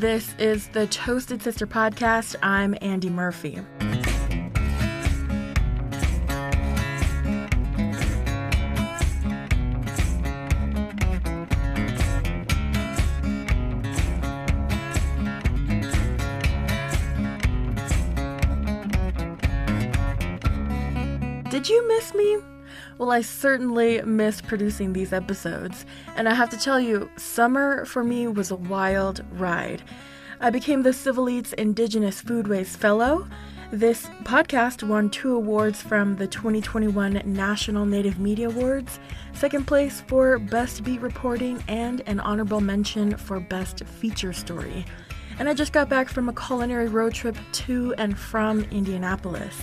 This is the Toasted Sister Podcast. I'm Andy Murphy. Did you miss me? Well, I certainly miss producing these episodes, and I have to tell you, summer for me was a wild ride. I became the Civil Eats Indigenous Foodways Fellow. This podcast won 2 awards from the 2021 National Native Media Awards, second place for Best Beat Reporting, and an honorable mention for Best Feature Story. And I just got back from a culinary road trip to and from Indianapolis.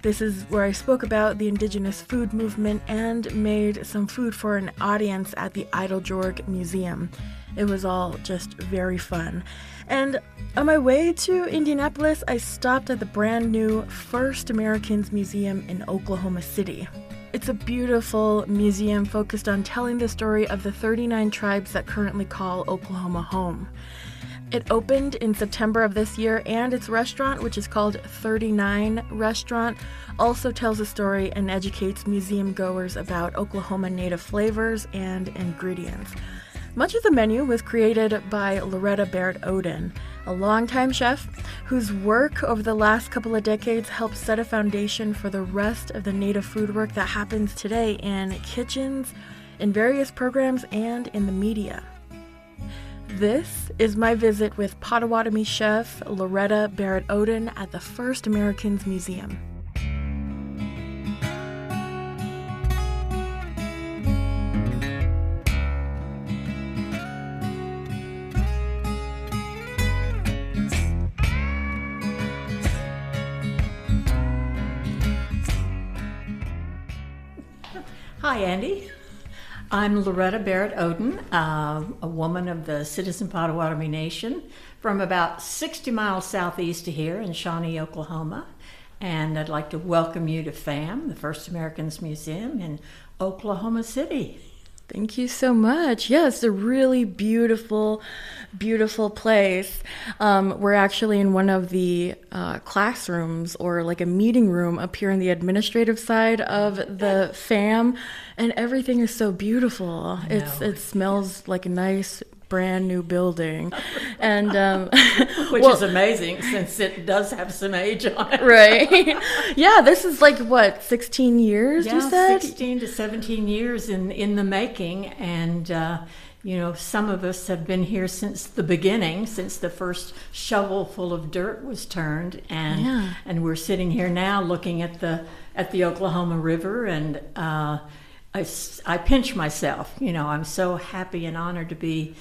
This is where I spoke about the Indigenous food movement and made some food for an audience at the Eiteljorg Museum. It was all just very fun. And on my way to Indianapolis, I stopped at the brand new First Americans Museum in Oklahoma City. It's a beautiful museum focused on telling the story of the 39 tribes that currently call Oklahoma home. It opened in September of this year, and its restaurant, which is called 39 Restaurant, also tells a story and educates museum goers about Oklahoma native flavors and ingredients. Much of the menu was created by Loretta Barrett Oden, a longtime chef whose work over the last couple of decades helped set a foundation for the rest of the native food work that happens today in kitchens, in various programs, and in the media. This is my visit with Pottawatomi chef Loretta Barrett Oden at the First Americans Museum. Hi, Andy. I'm Loretta Barrett Oden, a woman of the Citizen Pottawatomi Nation from about 60 miles southeast of here in Shawnee, Oklahoma. And I'd like to welcome you to FAM, the First Americans Museum in Oklahoma City. Thank you so much. Yeah, it's a really beautiful, beautiful place. We're actually in one of the classrooms or like a meeting room up here on the administrative side of the FAM, and everything is so beautiful. It smells like a nice brand new building, and which is amazing since it does have some age on it. Right. Yeah, this is like what, 16 years? Yeah, you said 16 to 17 years in the making, and some of us have been here since the beginning, since the first shovel full of dirt was turned, and we're sitting here now looking at the Oklahoma River, and I pinch myself. I'm so happy and honored to be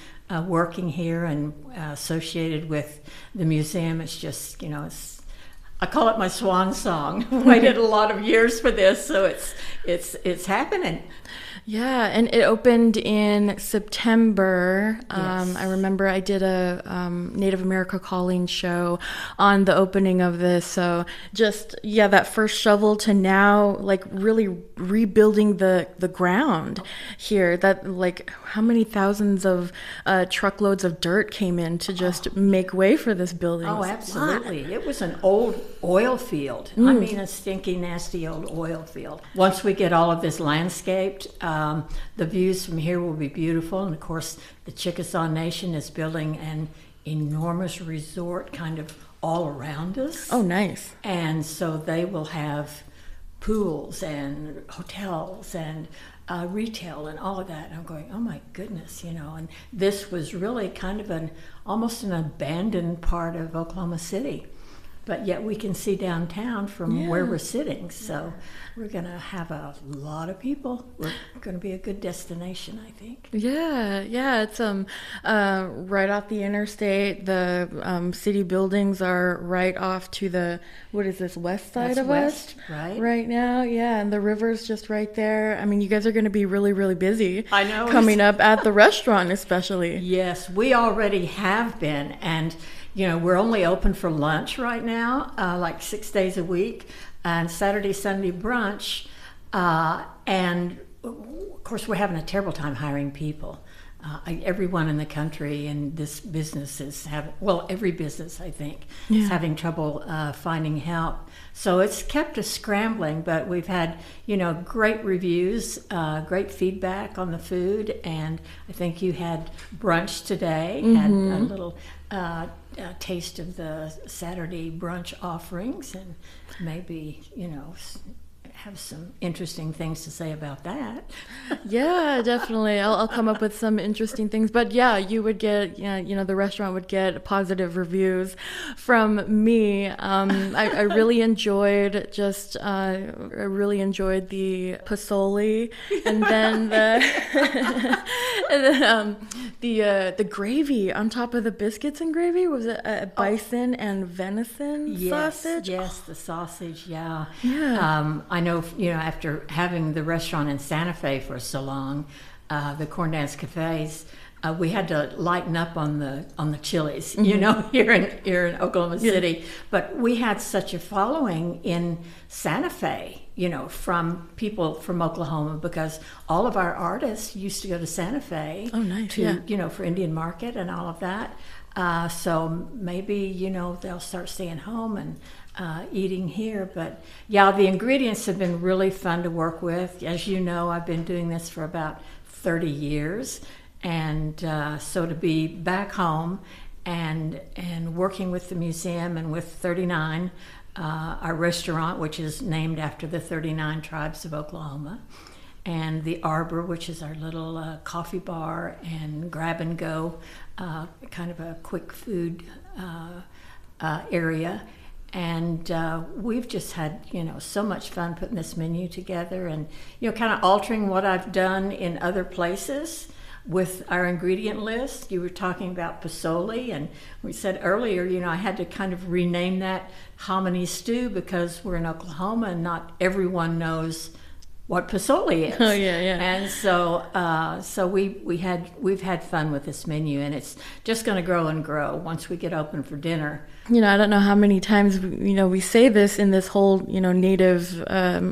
working here and associated with the museum. It's just, I call it my swan song. Waited a lot of years for this, so it's happening. Yeah, and it opened in September. Yes. I remember I did a Native America Calling show on the opening of this. So just, that first shovel to now, like really rebuilding the ground here. That, like, how many thousands of truckloads of dirt came in to just make way for this building? Oh, absolutely. It was an old oil field. I mean, a stinky, nasty old oil field. Once we get all of this landscaped, the views from here will be beautiful. And of course, the Chickasaw Nation is building an enormous resort kind of all around us. Oh, nice. And so they will have pools and hotels and retail and all of that. And I'm going, oh my goodness, and this was really kind of almost an abandoned part of Oklahoma City. But yet we can see downtown from where we're sitting. So we're going to have a lot of people. We're going to be a good destination, I think. Yeah. It's right off the interstate. The city buildings are right off to the, what is this, west side of us? Right now. Yeah, and the river's just right there. I mean, you guys are going to be really, really busy. I know. Coming up at the restaurant especially. Yes, we already have been. And we're only open for lunch right now, like 6 days a week, and Saturday, Sunday brunch. And of course, we're having a terrible time hiring people. everyone in the country in this business every business, I think, is having trouble finding help. So it's kept us scrambling, but we've had, great reviews, great feedback on the food, and I think you had brunch today, had a little taste of the Saturday brunch offerings, and maybe, have some interesting things to say about that. Yeah, definitely. I'll come up with some interesting things. But yeah, you would get, the restaurant would get positive reviews from me. I really enjoyed I really enjoyed the pozole, and then the gravy on top of the biscuits and gravy. Was it a bison and venison sausage? Yes, the sausage. Yeah. Yeah. I know, after having the restaurant in Santa Fe for so long, the Corn Dance Cafes, we had to lighten up on the chilies, here in Oklahoma City. But we had such a following in Santa Fe, from people from Oklahoma, because all of our artists used to go to Santa Fe. Oh, nice. For Indian Market and all of that. So maybe, they'll start staying home and eating here. But yeah, the ingredients have been really fun to work with. As you know, I've been doing this for about 30 years. And so to be back home and working with the museum and with 39, our restaurant, which is named after the 39 tribes of Oklahoma, and the Arbor, which is our little coffee bar and grab and go, kind of a quick food area. And we've just had, so much fun putting this menu together and, kind of altering what I've done in other places with our ingredient list. You were talking about pozole, and we said earlier, I had to kind of rename that hominy stew because we're in Oklahoma and not everyone knows what pozole is. Oh yeah. And so we've had fun with this menu, and it's just going to grow and grow once we get open for dinner. I don't know how many times, we say this in this whole, native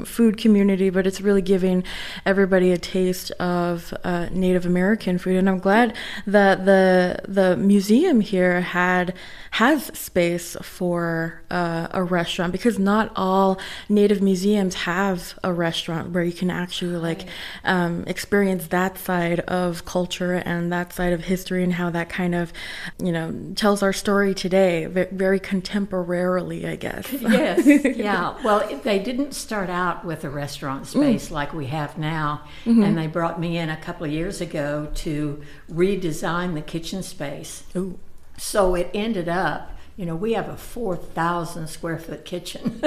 food community, but it's really giving everybody a taste of Native American food. And I'm glad that the museum here has space for a restaurant, because not all Native museums have a restaurant where you can actually experience that side of culture and that side of history and how that kind of, tells our story today. Very contemporarily, I guess. Yes, yeah. Well, they didn't start out with a restaurant space like we have now, and they brought me in a couple of years ago to redesign the kitchen space. Ooh. So it ended up, we have a 4,000 square foot kitchen,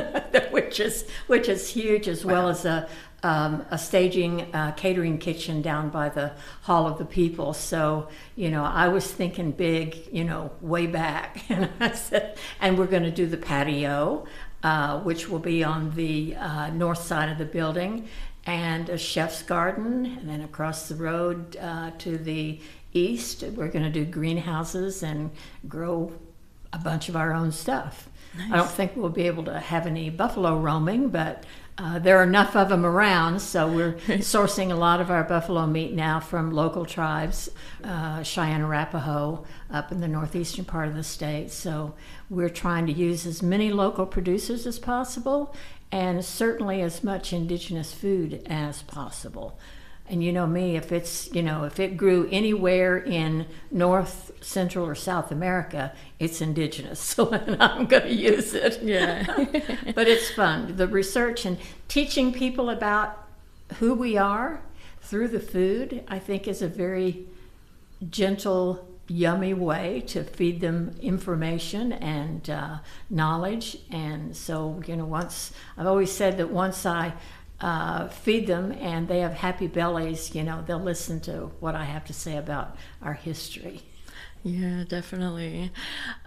which is huge, as well as a staging catering kitchen down by the Hall of the People. So, I was thinking big, way back. And I said, and we're going to do the patio, which will be on the north side of the building, and a chef's garden. And then across the road to the east, we're going to do greenhouses and grow a bunch of our own stuff. Nice. I don't think we'll be able to have any buffalo roaming, but there are enough of them around, so we're sourcing a lot of our buffalo meat now from local tribes, Cheyenne, Arapaho, up in the northeastern part of the state. So we're trying to use as many local producers as possible, and certainly as much indigenous food as possible. And me, if it grew anywhere in North, Central, or South America, it's indigenous, so I'm going to use it. Yeah. But it's fun. The research and teaching people about who we are through the food, I think, is a very gentle, yummy way to feed them information and knowledge. And so, I've always said that once I feed them and they have happy bellies, they'll listen to what I have to say about our history. Yeah, definitely.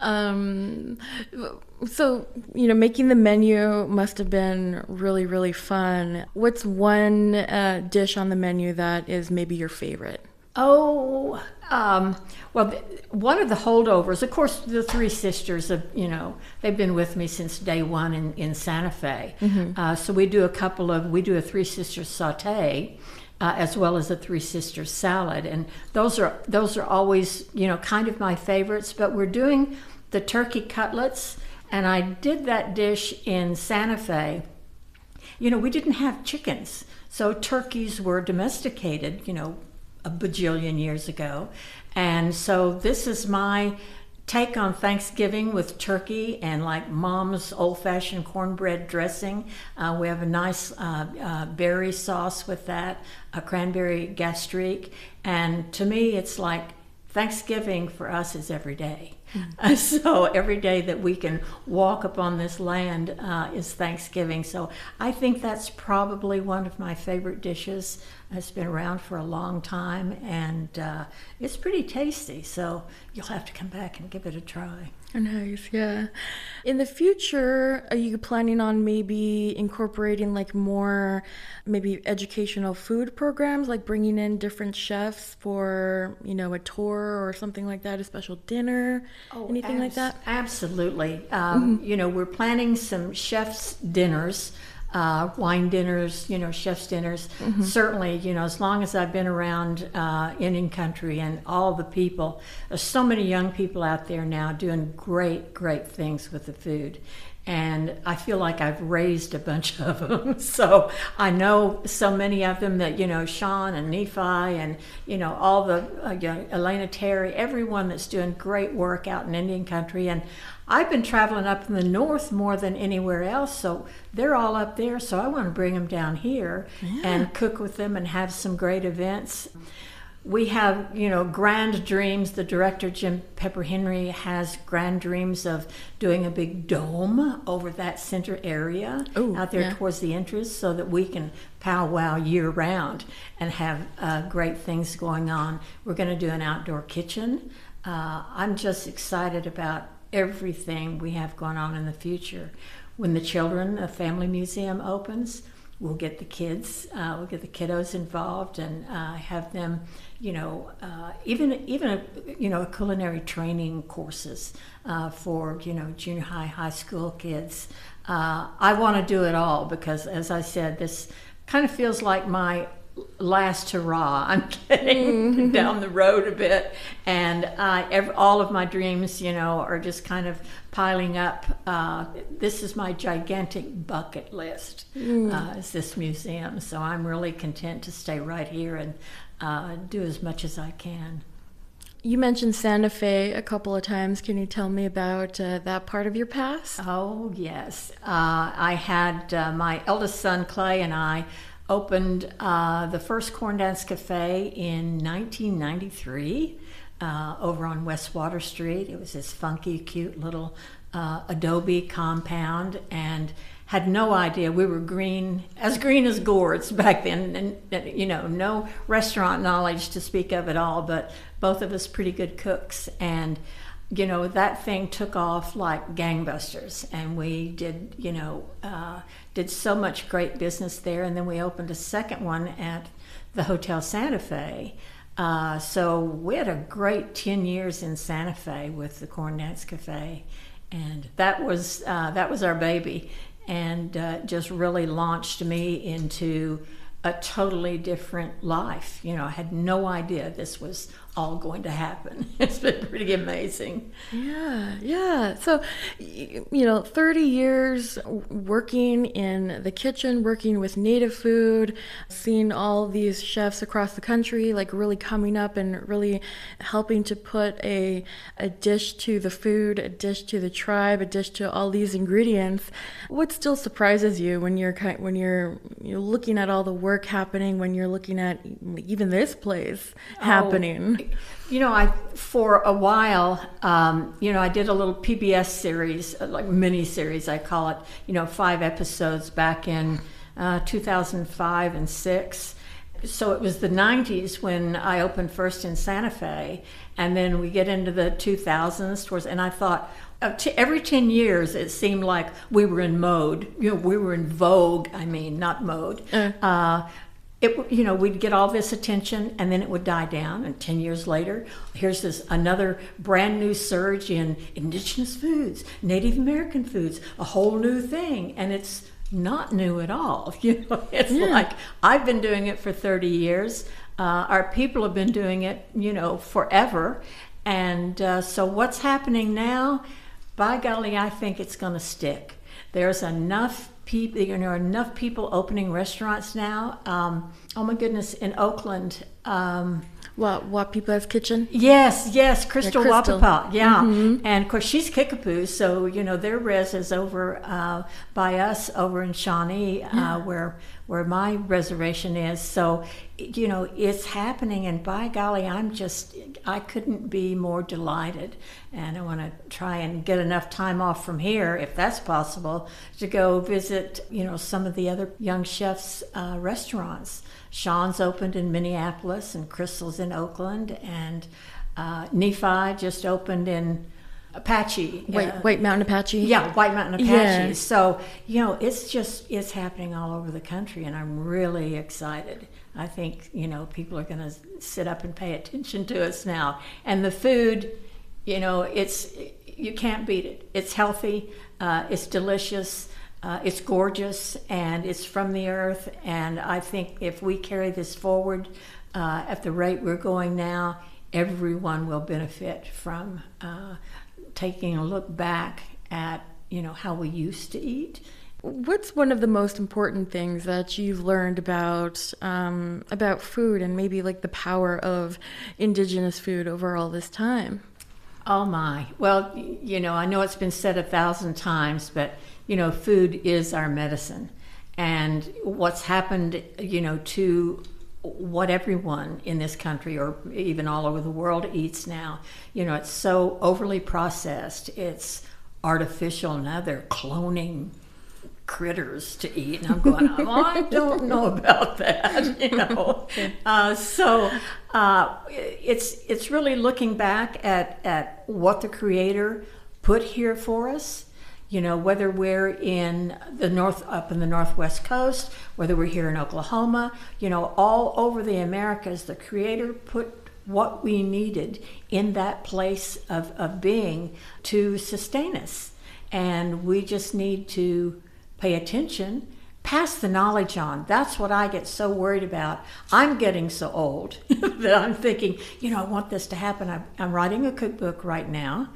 So, making the menu must have been really, really fun. What's one dish on the menu that is maybe your favorite? Oh, well, one of the holdovers, of course, the three sisters, they've been with me since day one in Santa Fe. Mm-hmm. So we do a Three Sisters saute, as well as a Three Sisters salad. And those are always, kind of my favorites. But we're doing the turkey cutlets, and I did that dish in Santa Fe. We didn't have chickens, so turkeys were domesticated, a bajillion years ago. And so this is my take on Thanksgiving with turkey and like Mom's old-fashioned cornbread dressing. We have a nice berry sauce with that, a cranberry gastrique. And to me, it's like Thanksgiving for us is every day. Mm-hmm. So every day that we can walk upon this land is Thanksgiving. So I think that's probably one of my favorite dishes. It's been around for a long time, and it's pretty tasty. So you'll have to come back and give it a try. Nice, yeah. In the future, are you planning on maybe incorporating like more maybe educational food programs, like bringing in different chefs for, a tour or something like that, a special dinner, anything like that? Absolutely. We're planning some chef's dinners, wine dinners, chef's dinners. Mm-hmm. Certainly, as long as I've been around Indian country and all the people, there's so many young people out there now doing great, great things with the food. And I feel like I've raised a bunch of them. So I know so many of them that, Sean and Nephi and, all the, Elena Terry, everyone that's doing great work out in Indian country. And I've been traveling up in the north more than anywhere else, so they're all up there. So I want to bring them down here and cook with them and have some great events. We have, grand dreams. The director, Jim Pepper Henry, has grand dreams of doing a big dome over that center area out there towards the entrance so that we can powwow year round and have great things going on. We're going to do an outdoor kitchen. I'm just excited about everything we have going on in the future. When the Family Museum opens, we'll get the kids, we'll get the kiddos involved and have them, even a culinary training courses for, junior high school kids. I want to do it all because, as I said, this kind of feels like my last hurrah. I'm getting down the road a bit, and all of my dreams, are just kind of piling up. This is my gigantic bucket list, is this museum. So I'm really content to stay right here and do as much as I can. You mentioned Santa Fe a couple of times. Can you tell me about that part of your past? Oh, yes. I had my eldest son, Clay, and I opened the first Corn Dance Cafe in 1993 over on West Water Street. It was this funky, cute little adobe compound, and had no idea. We were green as gourds back then, and no restaurant knowledge to speak of at all, but both of us pretty good cooks. And that thing took off like gangbusters, and we did so much great business there. And then we opened a second one at the Hotel Santa Fe. So we had a great 10 years in Santa Fe with the Corn Dance Cafe, and that was our baby, and just really launched me into a totally different life. I had no idea this was all going to happen. It's been pretty amazing. Yeah. So, 30 years working in the kitchen, working with native food, seeing all these chefs across the country, like really coming up and really helping to put a dish to the food, a dish to the tribe, a dish to all these ingredients. What still surprises you when you're looking at all the work happening, when you're looking at even this place happening? For a while, I did a little PBS series, like mini series, I call it, 5 episodes back in 2005 and 6. So it was the 90s when I opened first in Santa Fe, and then we get into the 2000s and I thought, every 10 years it seemed like we were in mode, we were in vogue, not mode. We'd get all this attention, and then it would die down, and 10 years later, here's another brand new surge in Indigenous foods, Native American foods, a whole new thing, and it's not new at all. It's like I've been doing it for 30 years. Our people have been doing it, forever. And so what's happening now, by golly, I think it's going to stick. There's enough people, enough people opening restaurants now. Oh my goodness, in Oakland. What People's Kitchen? Yes, Crystal Crystal. Wapapa, and of course she's Kickapoo, so their res is over by us over in Shawnee, where my reservation is. So it's happening, and by golly, I couldn't be more delighted, and I want to try and get enough time off from here, if that's possible, to go visit some of the other young chefs' restaurants. Sean's opened in Minneapolis, and Crystal's in Oakland, and Nephi just opened in Apache. White Mountain Apache? Yeah, White Mountain Apache. Yeah. So, it's happening all over the country, and I'm really excited. I think, people are going to sit up and pay attention to us now. And the food, you can't beat it. It's healthy, it's delicious. It's gorgeous, and it's from the earth, and I think if we carry this forward at the rate we're going now, everyone will benefit from taking a look back at how we used to eat. What's one of the most important things that you've learned about food, and maybe like the power of Indigenous food over all this time? Oh my. Well, I know it's been said 1,000 times, but food is our medicine. And what's happened, to what everyone in this country or even all over the world eats now, it's so overly processed. It's artificial. Now they're cloning critters to eat. And I'm going, I don't know about that, So it's really looking back at what the Creator put here for us. Whether we're in the up in the Northwest Coast, whether we're here in Oklahoma, all over the Americas, the Creator put what we needed in that place of being to sustain us. And we just need to pay attention, pass the knowledge on. That's what I get so worried about. I'm getting so old that I'm thinking, I want this to happen. I'm writing a cookbook right now.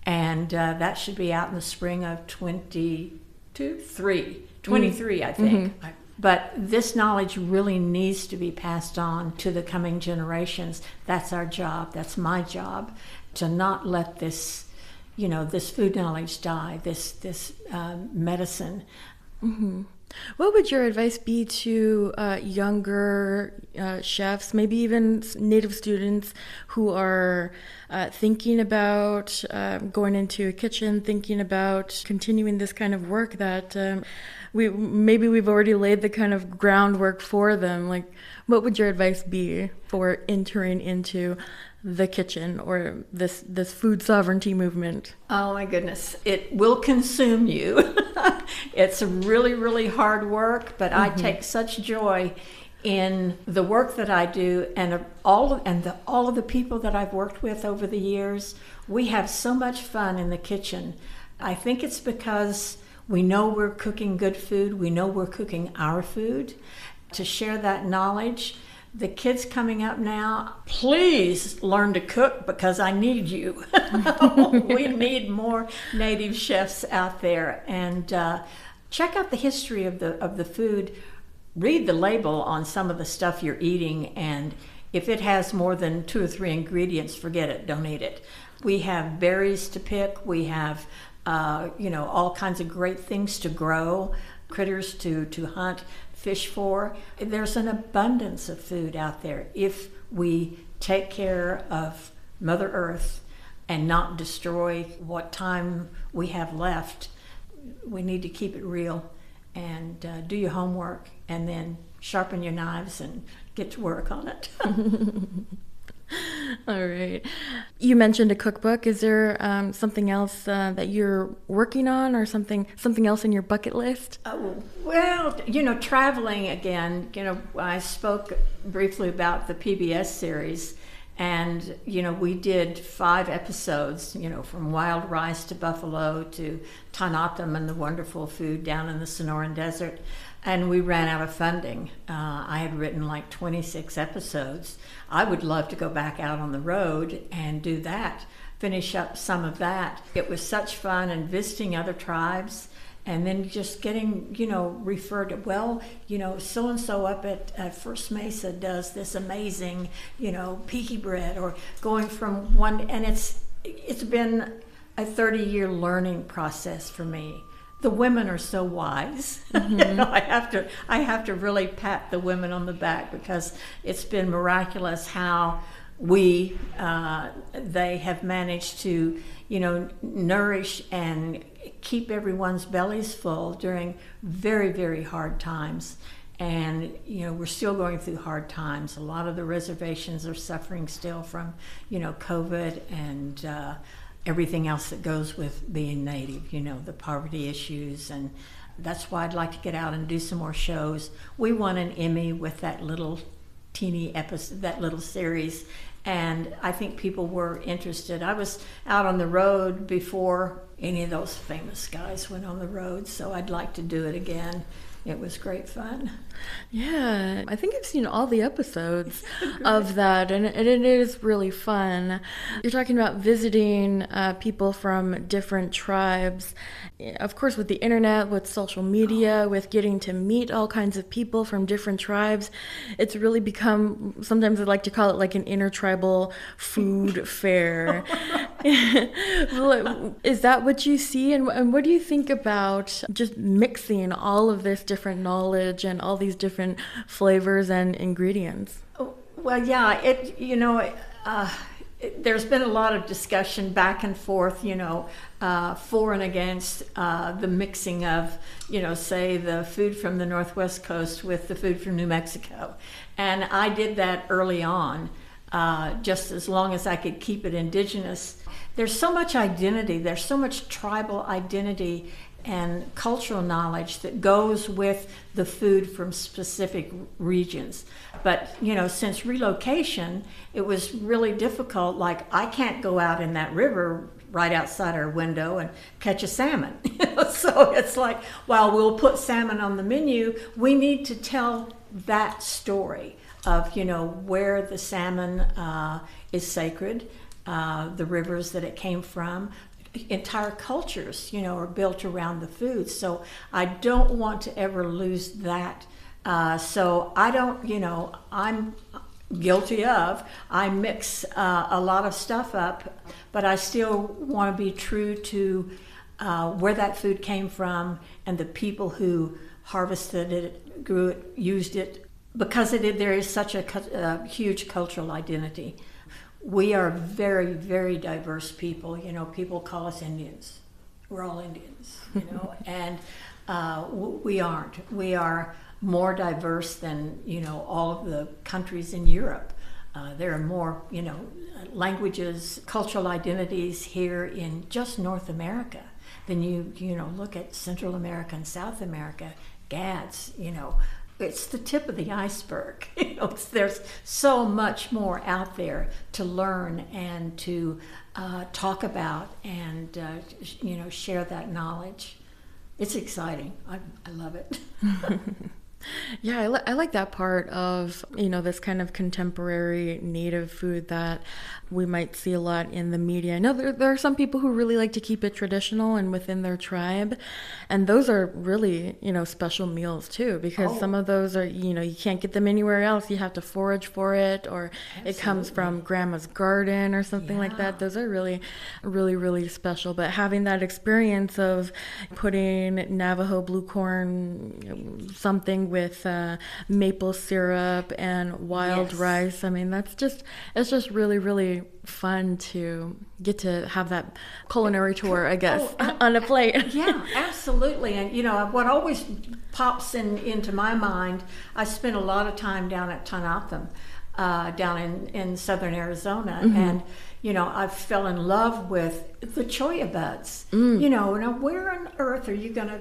And that should be out in the spring of 23, I think. Mm-hmm. But this knowledge really needs to be passed on to the coming generations. That's our job. That's my job, to not let this, this food knowledge die, this medicine. Mm-hmm. What would your advice be to younger chefs, maybe even native students who are thinking about going into a kitchen, thinking about continuing this kind of work that we've already laid the kind of groundwork for them? Like, what would your advice be for entering into the kitchen or this food sovereignty movement? Oh my goodness, it will consume you. It's really, really hard work, but I take such joy in the work that I do, and all of the people that I've worked with over the years. We have so much fun in the kitchen. I think it's because we know we're cooking good food. We know we're cooking our food. To share that knowledge, the kids coming up now, please learn to cook, because I need you. We need more native chefs out there. And check out the history of the food. Read the label on some of the stuff you're eating, and if it has more than 2 or 3 ingredients, forget it, don't eat it. We have berries to pick. We have all kinds of great things to grow, critters to hunt, fish for. There's an abundance of food out there if we take care of Mother Earth and not destroy what time we have left. We need to keep it real and do your homework, and then sharpen your knives and get to work on it. All right. You mentioned a cookbook. Is there something else that you're working on, or something else in your bucket list? Well, traveling again. I spoke briefly about the PBS series, And, we did 5 episodes, from wild rice to buffalo to Pottawatomi and the wonderful food down in the Sonoran Desert. And we ran out of funding. I had written like 26 episodes. I would love to go back out on the road and do that, finish up some of that. It was such fun, and visiting other tribes. And then just getting, referred to, so-and-so up at First Mesa does this amazing, peaky bread, or going from one, and it's been a 30-year learning process for me. The women are so wise. Mm-hmm. I have to really pat the women on the back, because it's been miraculous how they have managed to, nourish and keep everyone's bellies full during very, very hard times. And, we're still going through hard times. A lot of the reservations are suffering still from, COVID and everything else that goes with being Native, the poverty issues. And that's why I'd like to get out and do some more shows. We won an Emmy with that little teeny episode, that little series. And I think people were interested. I was out on the road before any of those famous guys went on the road, so I'd like to do it again. It was great fun. Yeah, I think I've seen all the episodes of that, and it is really fun. You're talking about visiting people from different tribes. Of course, with the internet, with social media, with getting to meet all kinds of people from different tribes, it's really become, sometimes I like to call it like an intertribal food fair. Is that what you see? And what do you think about just mixing all of this different knowledge and all these different flavors and ingredients? Well, yeah, there's been a lot of discussion back and forth, for and against the mixing of, say, the food from the Northwest Coast with the food from New Mexico. And I did that early on, just as long as I could keep it indigenous. There's so much identity, there's so much tribal identity and cultural knowledge that goes with the food from specific regions. But, since relocation, it was really difficult. Like, I can't go out in that river right outside our window and catch a salmon. So it's like, while we'll put salmon on the menu, we need to tell that story of, where the salmon is sacred, the rivers that it came from. Entire cultures, are built around the food. So I don't want to ever lose that. So I don't, I'm guilty of, I mix a lot of stuff up, but I still want to be true to where that food came from and the people who harvested it, grew it, used it, because there is such a huge cultural identity. We are very, very diverse people. People call us Indians. We're all Indians, and we aren't. We are more diverse than, all of the countries in Europe. There are more, languages, cultural identities here in just North America than you look at Central America and South America, GADS, It's the tip of the iceberg. There's so much more out there to learn and to talk about and, share that knowledge. It's exciting. I love it. Yeah, I like that part of, this kind of contemporary native food that we might see a lot in the media. I know there are some people who really like to keep it traditional and within their tribe. And those are really, special meals too, because some of those are, you can't get them anywhere else. You have to forage for it, or Absolutely. It comes from grandma's garden or something like that. Those are really, really, really special. But having that experience of putting Navajo blue corn, something with maple syrup and wild rice. I mean, it's just really, really fun to get to have that culinary tour, I guess, on a plate. Yeah, absolutely. And, what always pops into my mind, I spent a lot of time down at Pottawatomi down in southern Arizona. And, I fell in love with the cholla buds. Now where on earth are you going to,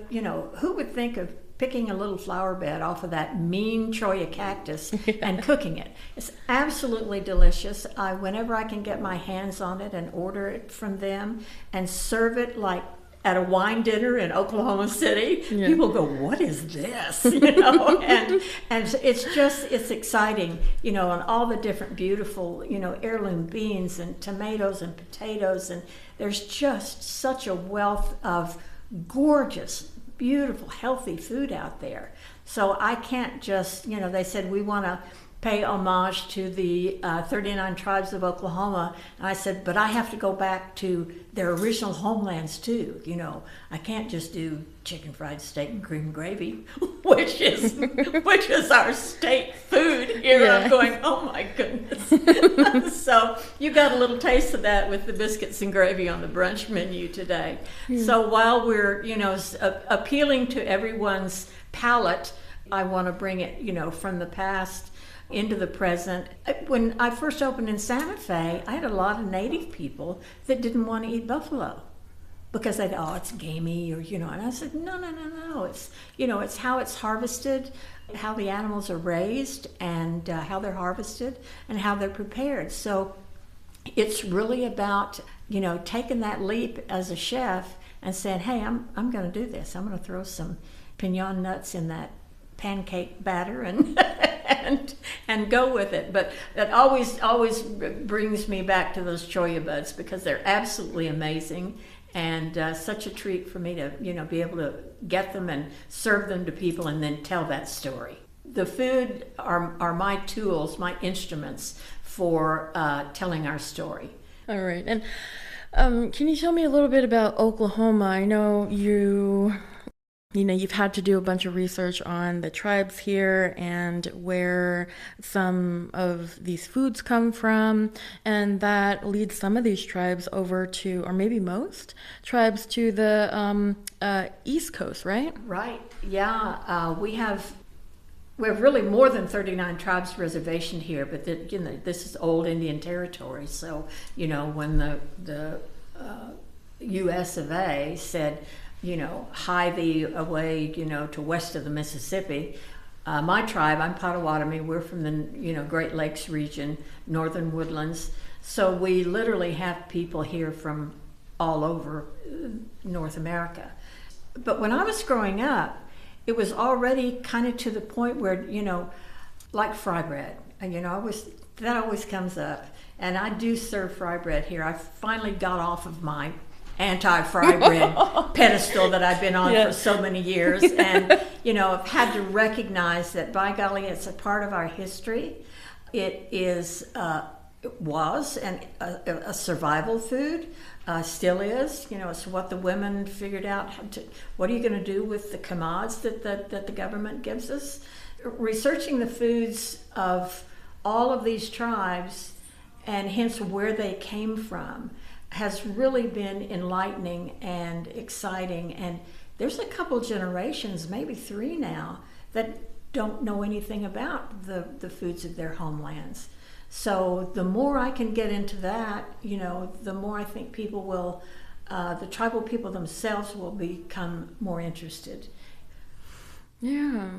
who would think of picking a little flower bed off of that mean cholla cactus and cooking it? It's absolutely delicious. Whenever I can get my hands on it and order it from them and serve it like at a wine dinner in Oklahoma City, people go, "What is this?" and it's exciting, and all the different beautiful, heirloom beans and tomatoes and potatoes, and there's just such a wealth of gorgeous, beautiful, healthy food out there. So I can't just, they said we want to pay homage to the 39 tribes of Oklahoma. And I said, but I have to go back to their original homelands too. I can't just do chicken fried steak and cream gravy, which is our state food here. Yeah. I'm going, oh my goodness. So you got a little taste of that with the biscuits and gravy on the brunch menu today. So while we're, appealing to everyone's palate, I want to bring it, from the past into the present. When I first opened in Santa Fe, I had a lot of native people that didn't want to eat buffalo because they'd, it's gamey, or, and I said, no, it's, it's how it's harvested, how the animals are raised, and how they're harvested, and how they're prepared. So it's really about, taking that leap as a chef and saying, hey, I'm going to do this. I'm going to throw some piñon nuts in that pancake batter and and go with it. But that always brings me back to those cholla buds, because they're absolutely amazing, and such a treat for me to be able to get them and serve them to people and then tell that story. The food are my tools, my instruments for telling our story. All right. And can you tell me a little bit about Oklahoma? I know you've had to do a bunch of research on the tribes here and where some of these foods come from, and that leads some of these tribes over to, or maybe most tribes, to the East Coast, right? Right. Yeah. We have really more than 39 tribes reservation here, but this is old Indian territory. So when the U.S. of A. said, hie thee away, to west of the Mississippi. My tribe, I'm Pottawatomi, we're from the, Great Lakes region, northern woodlands. So we literally have people here from all over North America. But when I was growing up, it was already kind of to the point where, like fry bread, and, that always comes up. And I do serve fry bread here. I finally got off of my anti-fry bread pedestal that I've been on for so many years, and I've had to recognize that, by golly, it's a part of our history. It was a survival food, still is. It's what the women figured out. What are you going to do with the commods that the government gives us? Researching the foods of all of these tribes, and hence where they came from, has really been enlightening and exciting. And there's a couple generations, maybe 3 now, that don't know anything about the foods of their homelands. So the more I can get into that, the more I think people will, the tribal people themselves will become more interested. Yeah.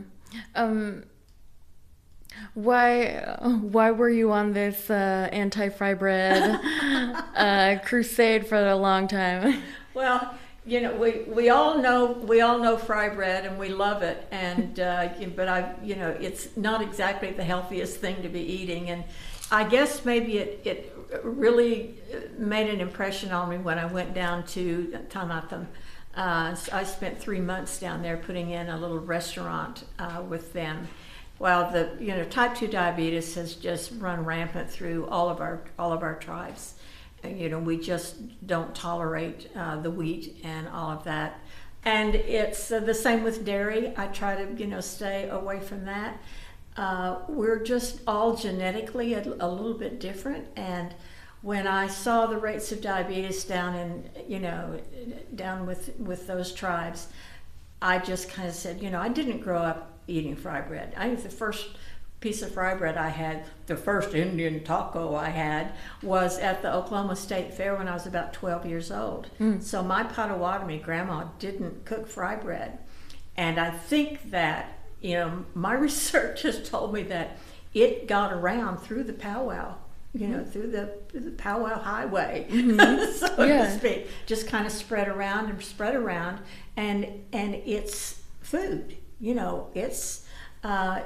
Why were you on this anti-fry bread crusade for a long time? Well, we all know fry bread and we love it, and but it's not exactly the healthiest thing to be eating, and I guess maybe it really made an impression on me when I went down to Tanatam. I spent 3 months down there putting in a little restaurant with them. Well, the type 2 diabetes has just run rampant through all of our tribes. We just don't tolerate the wheat and all of that. And it's the same with dairy. I try to stay away from that. We're just all genetically a little bit different. And when I saw the rates of diabetes down with those tribes, I just kind of said, I didn't grow up eating fry bread. I think the first piece of fry bread I had, the first Indian taco I had, was at the Oklahoma State Fair when I was about 12 years old. So my Pottawatomi grandma didn't cook fry bread. And I think that, my research has told me that it got around through the powwow, through the powwow highway, so to speak. Just kind of spread around, and it's food.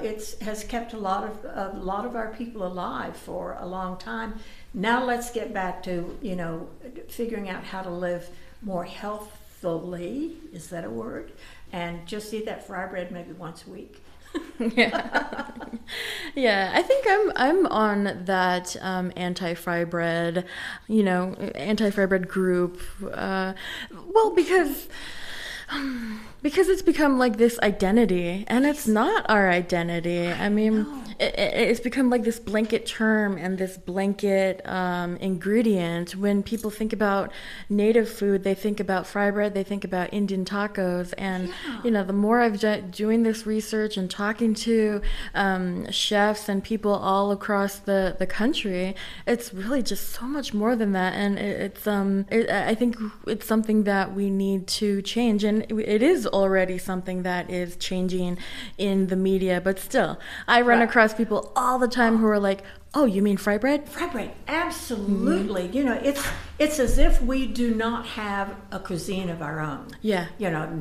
It's has kept a lot of our people alive for a long time. Now let's get back to figuring out how to live more healthfully. Is that a word? And just eat that fry bread maybe once a week. Yeah, I think I'm on that anti-fry bread, anti-fry bread group. Well, because it's become like this identity, and it's not our identity. I mean, it's become like this blanket term and this blanket ingredient. When people think about native food, they think about fry bread, they think about Indian tacos. And, the more I've doing this research and talking to chefs and people all across the country, it's really just so much more than that. And I think it's something that we need to change. And it is already something that is changing in the media, but still, I run across people all the time who are like, "Oh, you mean fry bread?" Fry bread, absolutely. It's as if we do not have a cuisine of our own. Yeah.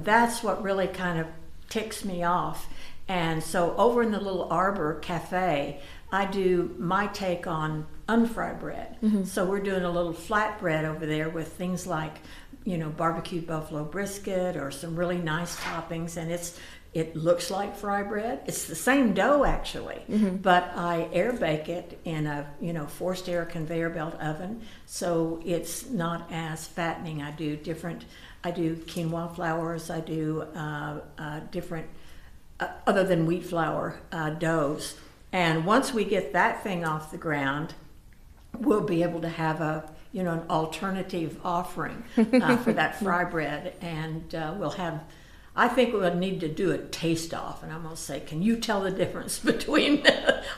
That's what really kind of ticks me off. And so over in the little Arbor Cafe, I do my take on unfried bread. So we're doing a little flatbread over there with things like barbecued buffalo brisket or some really nice toppings, and it looks like fry bread. It's the same dough actually, but I air bake it in a forced air conveyor belt oven, so it's not as fattening. I do quinoa flours. I do different other than wheat flour doughs, and once we get that thing off the ground, we'll be able to have an alternative offering for that fry bread, and I think we'll need to do a taste off, and I'm going to say, can you tell the difference between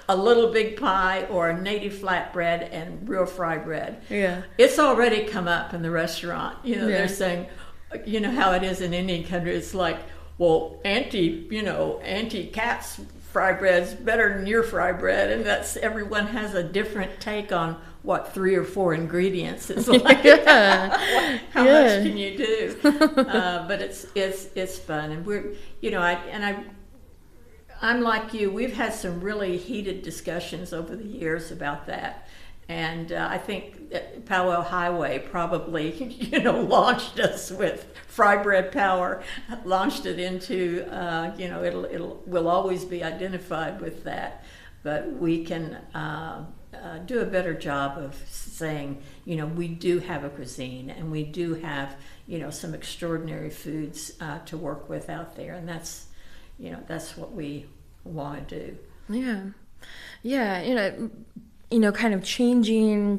a little big pie or a native flatbread and real fry bread? Yeah. It's already come up in the restaurant. They're saying, how it is in Indian country, it's like, well, Auntie Kat's fry bread's better than your fry bread, and everyone has a different take on what 3 or 4 ingredients is like. How much can you do? But it's fun, and I'm like you. We've had some really heated discussions over the years about that, and I think that Powwow Highway probably launched us with fry bread power, launched it into we'll always be identified with that, but we can do a better job of saying, we do have a cuisine, and we do have, some extraordinary foods to work with out there, and that's what we want to do. Yeah, kind of changing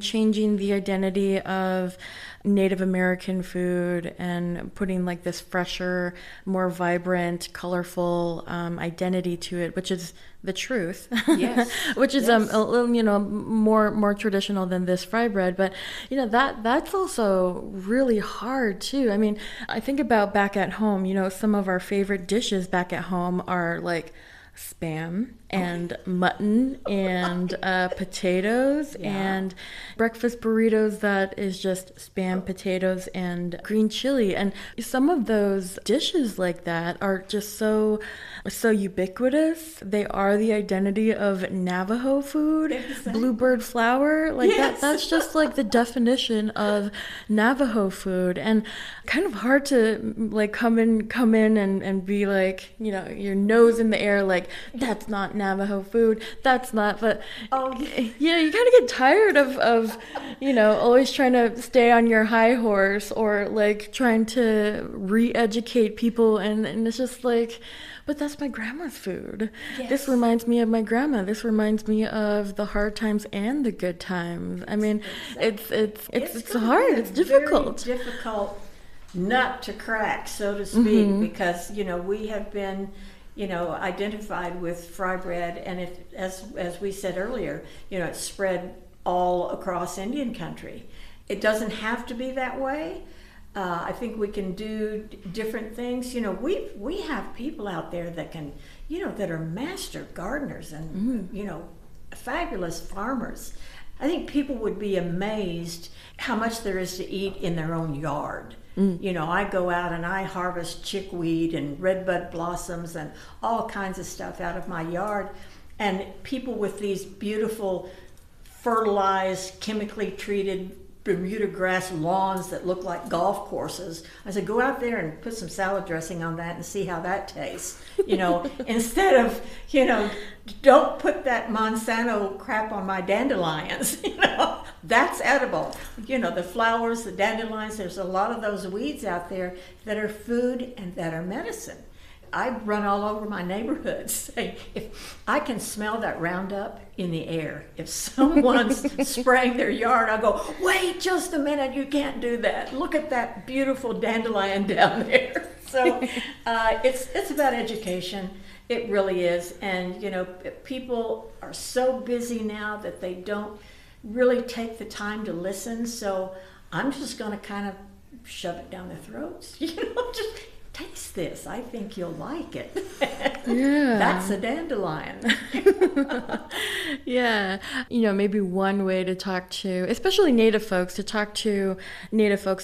the identity of Native American food and putting like this fresher, more vibrant, colorful identity to it, which is the truth. Yes. Which is a little, more traditional than this fry bread, but that's also really hard too. I mean, I think about back at home, some of our favorite dishes back at home are like Spam and mutton and potatoes and breakfast burritos that is just Spam, potatoes, and green chili. And some of those dishes like that are just so ubiquitous. They are the identity of Navajo food. Exactly. Bluebird flour, like that's just like the definition of Navajo food, and kind of hard to like come in and be like, your nose in the air, like that's not Navajo food, that's not. But you kind of get tired of always trying to stay on your high horse, or like trying to re-educate people, and it's just like, but that's my grandma's food. Yes. This reminds me of my grandma. This reminds me of the hard times and the good times. I mean, it's hard. It's difficult. Very difficult nut to crack, so to speak, because we have been identified with fry bread, and as we said earlier, it's spread all across Indian country. It doesn't have to be that way. I think we can do different things. We have people out there that can, that are master gardeners and, fabulous farmers. I think people would be amazed how much there is to eat in their own yard. I go out and I harvest chickweed and redbud blossoms and all kinds of stuff out of my yard. And people with these beautiful fertilized, chemically treated Bermuda grass lawns that look like golf courses. I said, go out there and put some salad dressing on that and see how that tastes. Instead of, don't put that Monsanto crap on my dandelions. That's edible. The flowers, the dandelions, there's a lot of those weeds out there that are food and that are medicine. I run all over my neighborhood saying, if I can smell that Roundup in the air, if someone's spraying their yard, I'll go, wait just a minute, you can't do that. Look at that beautiful dandelion down there. So it's about education. It really is. And, people are so busy now that they don't really take the time to listen. So I'm just going to kind of shove it down their throats, just taste this. I think you'll like it. Yeah. That's a dandelion. Yeah. Maybe one way to talk to, especially Native folks,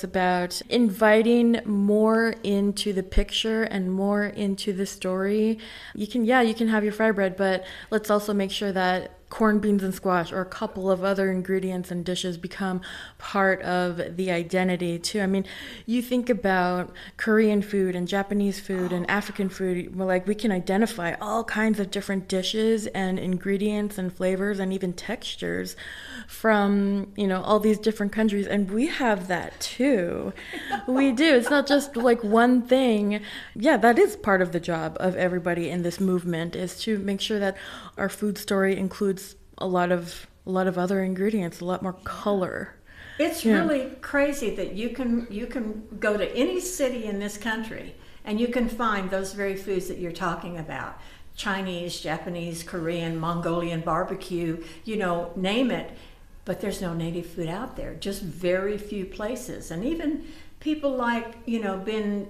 about inviting more into the picture and more into the story. You can have your fry bread, but let's also make sure that corned beans and squash or a couple of other ingredients and dishes become part of the identity too. I mean, you think about Korean food and Japanese food and African food, we can identify all kinds of different dishes and ingredients and flavors and even textures from, all these different countries. And we have that too. We do. It's not just one thing. Yeah, that is part of the job of everybody in this movement, is to make sure that our food story includes a lot of other ingredients, a lot more color. It's really crazy that you can go to any city in this country and you can find those very foods that you're talking about. Chinese, Japanese, Korean, Mongolian barbecue, name it. But there's no native food out there, just very few places. And even people like, Ben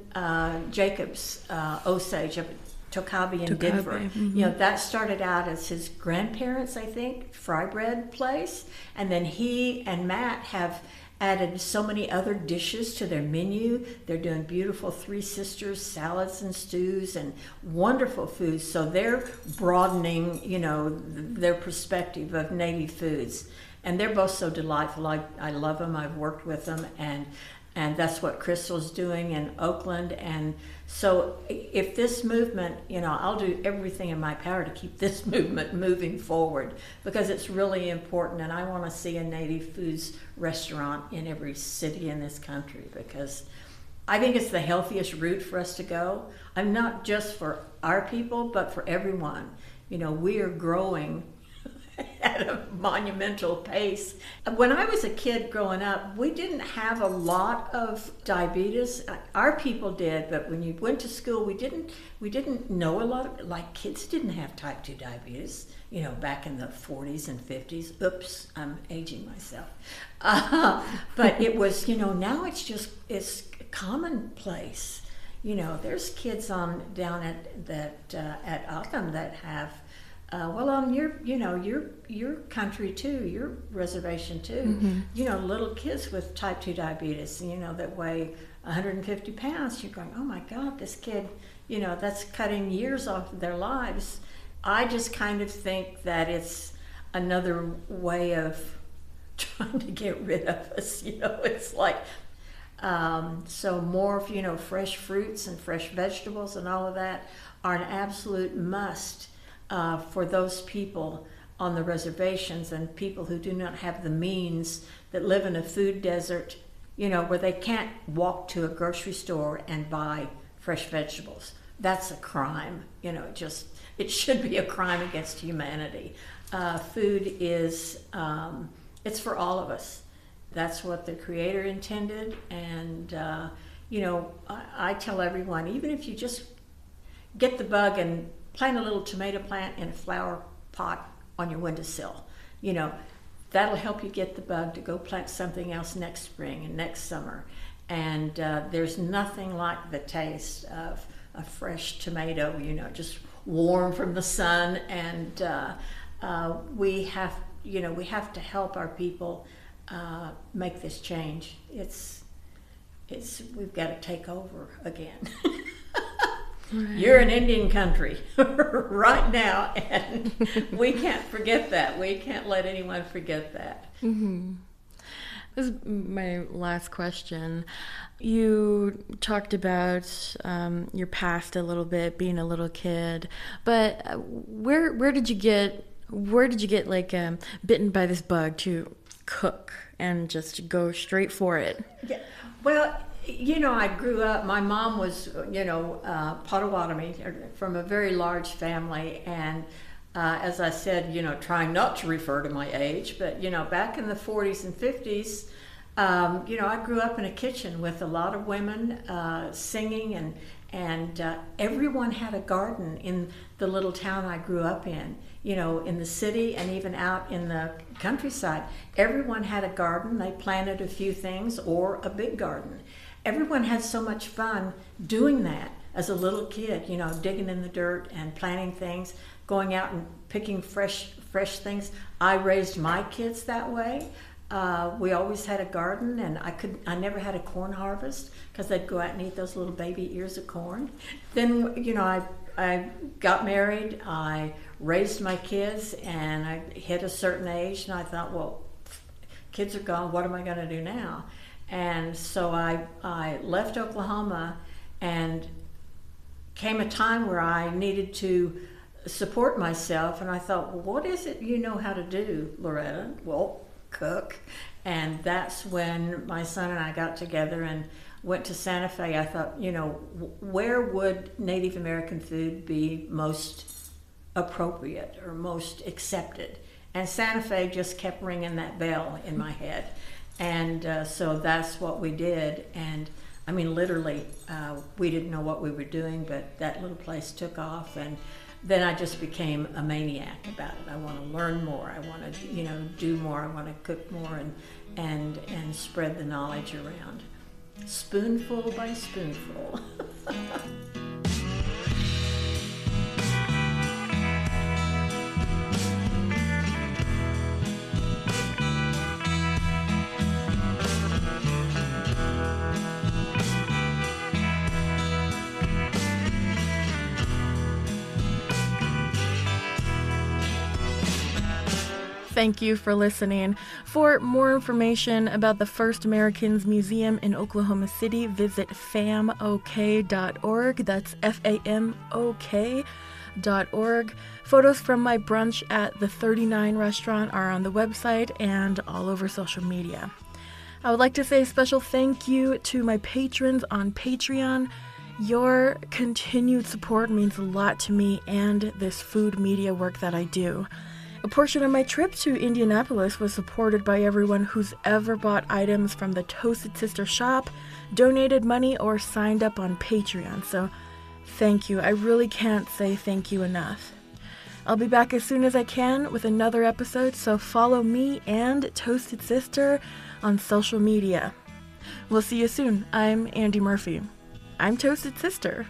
Jacobs, Osage of Tokabe in Denver. Mm-hmm. That started out as his grandparents', I think, fry bread place. And then he and Matt have added so many other dishes to their menu. They're doing beautiful Three Sisters salads and stews and wonderful foods. So they're broadening, their perspective of native foods. And they're both so delightful. I love them. I've worked with them. And that's what Crystal's doing in Oakland. And so if this movement, I'll do everything in my power to keep this movement moving forward, because it's really important. And I want to see a native foods restaurant in every city in this country, because I think it's the healthiest route for us to go. I'm not just for our people, but for everyone. We are growing at a monumental pace. When I was a kid growing up, we didn't have a lot of diabetes. Our people did, but when you went to school, we didn't know a lot of, kids didn't have type 2 diabetes, back in the 40s and 50s. Oops, I'm aging myself. But it was, now it's commonplace. There's kids down at Occam that have on your country too, your reservation too, little kids with type 2 diabetes, that weigh 150 pounds. You're going, oh my God, this kid, that's cutting years off of their lives. I just kind of think that it's another way of trying to get rid of us. It's like, so more of, fresh fruits and fresh vegetables and all of that are an absolute must for those people on the reservations and people who do not have the means, that live in a food desert, where they can't walk to a grocery store and buy fresh vegetables. That's a crime. It should be a crime against humanity. Food is, it's for all of us. That's what the Creator intended. And, I tell everyone, even if you just get the bug and plant a little tomato plant in a flower pot on your windowsill. You know, that'll help you get the bug to go plant something else next spring and next summer. And there's nothing like the taste of a fresh tomato, you know, just warm from the sun. And we have to help our people make this change. We've got to take over again. Right. You're in Indian country right now, and we can't forget that. We can't let anyone forget that. Mm-hmm. This is my last question. You talked about your past a little bit, being a little kid, but where did you get like bitten by this bug to cook and just go straight for it? Yeah. Well, you know, I grew up, my mom was, Pottawatomi, from a very large family, and as I said, you know, trying not to refer to my age, but, you know, back in the 40s and 50s, I grew up in a kitchen with a lot of women singing, and everyone had a garden in the little town I grew up in. You know, in the city and even out in the countryside, everyone had a garden. They planted a few things or a big garden. Everyone had so much fun doing that as a little kid, you know, digging in the dirt and planting things, going out and picking fresh things. I raised my kids that way. We always had a garden, and I never had a corn harvest because they'd go out and eat those little baby ears of corn. Then, you know, I got married, I raised my kids, and I hit a certain age, and I thought, well, kids are gone, what am I going to do now? And so I left Oklahoma, and came a time where I needed to support myself, and I thought, well, what is it you know how to do, Loretta? Well, cook. And that's when my son and I got together and went to Santa Fe. I thought, you know, where would Native American food be most appropriate or most accepted? And Santa Fe just kept ringing that bell in my head. And so that's what we did. And I mean, literally, we didn't know what we were doing, but that little place took off. And then I just became a maniac about it. I want to learn more. I want to, you know, do more. I want to cook more and spread the knowledge around. Spoonful by spoonful. Thank you for listening. For more information about the First Americans Museum in Oklahoma City, visit famok.org. That's famok.org. Photos from my brunch at the 39 restaurant are on the website and all over social media. I would like to say a special thank you to my patrons on Patreon. Your continued support means a lot to me and this food media work that I do. A portion of my trip to Indianapolis was supported by everyone who's ever bought items from the Toasted Sister shop, donated money, or signed up on Patreon. So thank you. I really can't say thank you enough. I'll be back as soon as I can with another episode, so follow me and Toasted Sister on social media. We'll see you soon. I'm Andy Murphy. I'm Toasted Sister.